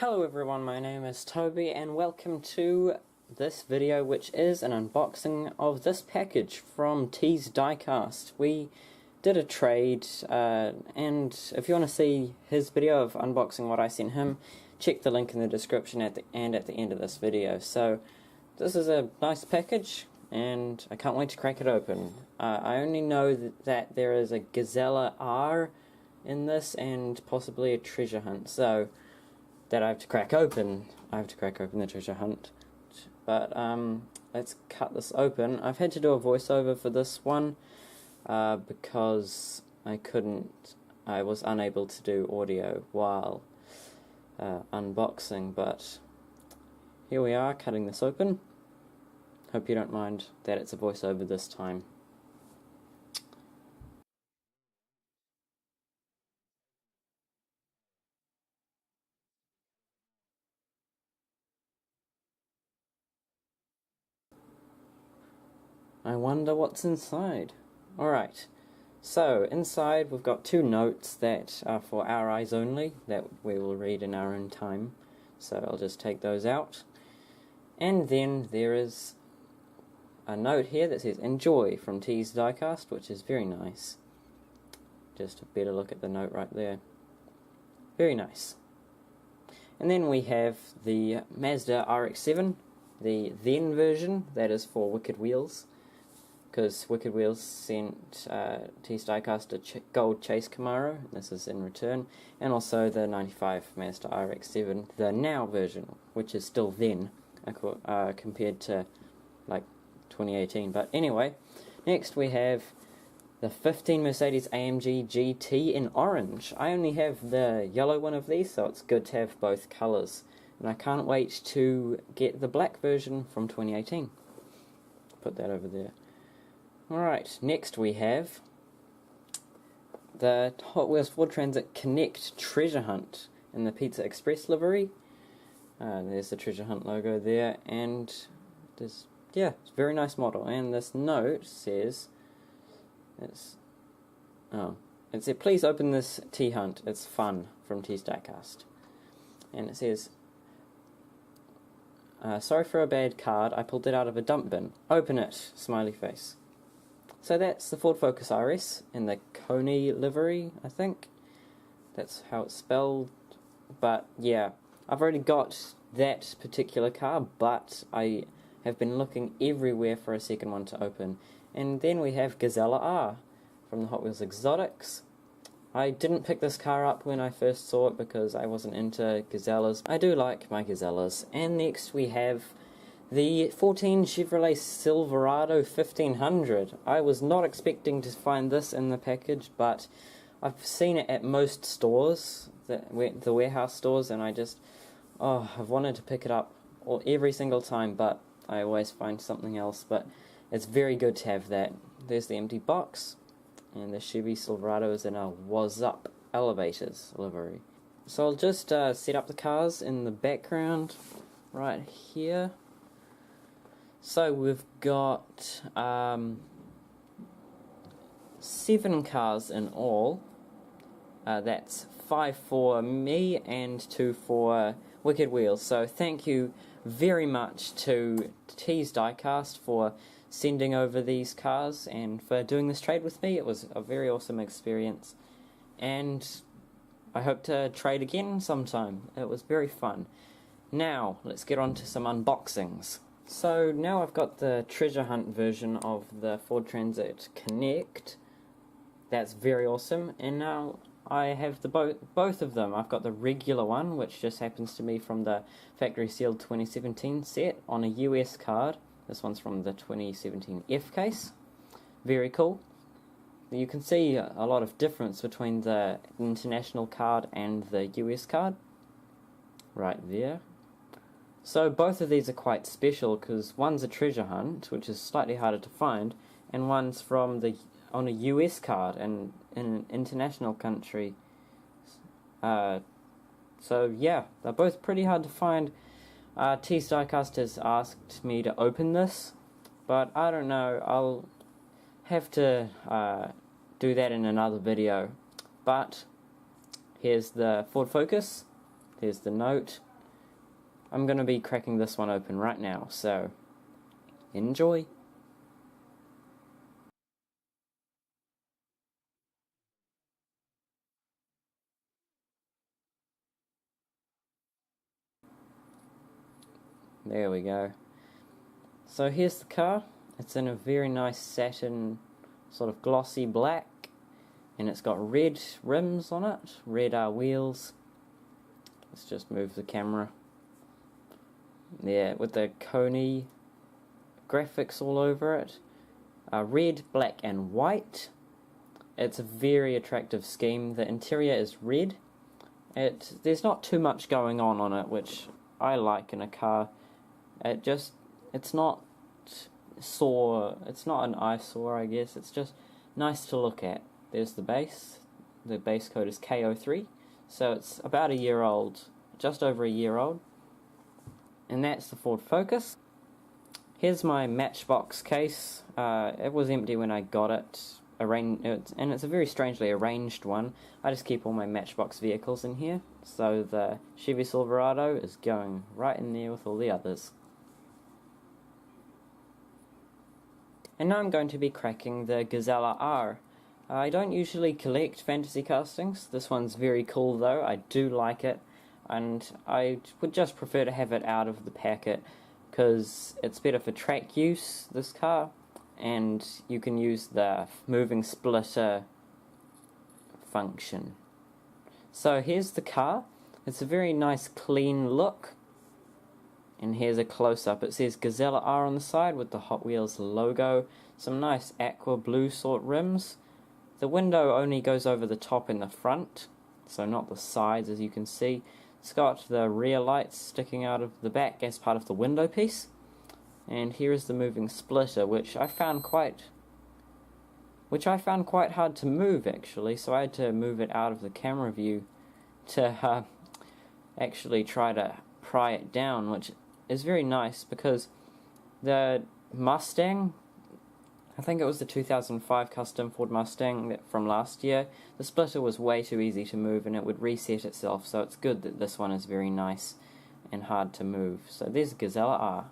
Hello everyone, my name is Toby and welcome to this video, which is an unboxing of this package from Diecast. We did a trade and if you want to see his video of unboxing what I sent him, check the link in the description at the end of this video. So this is a nice package and I can't wait to crack it open. I only know that there is a Gazella R in this and possibly a treasure hunt, so that I have to crack open. I have to crack open the treasure hunt. But let's cut this open. I've had to do a voiceover for this one because I was unable to do audio while unboxing, but here we are cutting this open. Hope you don't mind that it's a voiceover this time. I wonder what's inside. Alright, so inside we've got two notes that are for our eyes only, that we will read in our own time. So I'll just take those out. And then there is a note here that says enjoy from Diecast, which is very nice. Just a better look at the note right there. Very nice. And then we have the Mazda RX-7, the then version, that is for Wicked Wheels, because Wicked Wheels sent Diecast a gold Chase Camaro, this is in return, and also the 95 Mazda RX-7, the now version, which is still then, compared to like 2018. But anyway, next we have the 15 Mercedes AMG GT in orange. I only have the yellow one of these, so it's good to have both colours, and I can't wait to get the black version from 2018. Put that over there. Alright, next we have the Hot Wheels Ford Transit Connect Treasure Hunt in the Pizza Express livery. There's the Treasure Hunt logo there, and there's, yeah, it's a very nice model. And this note says, it said, please open this tea hunt, it's fun, from Diecast. And it says, sorry for a bad card, I pulled it out of a dump bin. Open it, smiley face. So that's the Ford Focus RS in the Coney livery, I think. That's how it's spelled. But yeah, I've already got that particular car, but I have been looking everywhere for a second one to open. And then we have Gazella R from the Hot Wheels Exotics. I didn't pick this car up when I first saw it because I wasn't into Gazellas. I do like my Gazellas. And next we have the 14 Chevrolet Silverado 1500. I was not expecting to find this in the package, but I've seen it at most stores, the warehouse stores, and I've wanted to pick it up every single time, but I always find something else. But it's very good to have that. There's the empty box, and the Chevy Silverado is in a Was Up Elevators livery. So I'll just set up the cars in the background right here. So we've got 7 cars in all. That's 5 for me and 2 for Wicked Wheels. So thank you very much to Diecast for sending over these cars and for doing this trade with me. It was a very awesome experience, and I hope to trade again sometime. It was very fun. Now let's get on to some unboxings. So now I've got the treasure hunt version of the Ford Transit Connect. That's very awesome. And now I have the both of them. I've got the regular one, which just happens to be from the factory sealed 2017 set on a US card. This one's from the 2017 F case. Very cool. You can see a lot of difference between the international card and the US card. Right there. So both of these are quite special because one's a treasure hunt, which is slightly harder to find, and one's on a US card and in an international country. So yeah, they're both pretty hard to find. Diecast has asked me to open this, but I don't know, I'll have to do that in another video. But here's the Ford Focus, here's the note, I'm going to be cracking this one open right now, so enjoy. There we go. So here's the car. It's in a very nice satin, sort of glossy black, and it's got red rims on it, red wheels. Let's just move the camera. Yeah, with the Coney graphics all over it. Red, black and white. It's a very attractive scheme. The interior is red. There's not too much going on it, which I like in a car. It's not sore, it's not an eyesore, I guess. It's just nice to look at. There's the base. The base code is KO3, so it's about a year old, just over a year old. And that's the Ford Focus. Here's my Matchbox case. It was empty when I got it, and it's a very strangely arranged one. I just keep all my Matchbox vehicles in here, so the Chevy Silverado is going right in there with all the others. And now I'm going to be cracking the Gazella R. I don't usually collect fantasy castings. This one's very cool though. I do like it, and I would just prefer to have it out of the packet because it's better for track use, this car, and you can use the moving splitter function. So here's the car. It's a very nice clean look, and here's a close-up. It says Gazella R on the side with the Hot Wheels logo, some nice aqua blue sort rims. The window only goes over the top and the front, so not the sides, as you can see. It's got the rear lights sticking out of the back as part of the window piece. And here is the moving splitter, which I found quite hard to move actually, so I had to move it out of the camera view to actually try to pry it down, which is very nice because the Mustang, I think it was the 2005 custom Ford Mustang from last year, the splitter was way too easy to move and it would reset itself, so it's good that this one is very nice and hard to move. So there's Gazella R.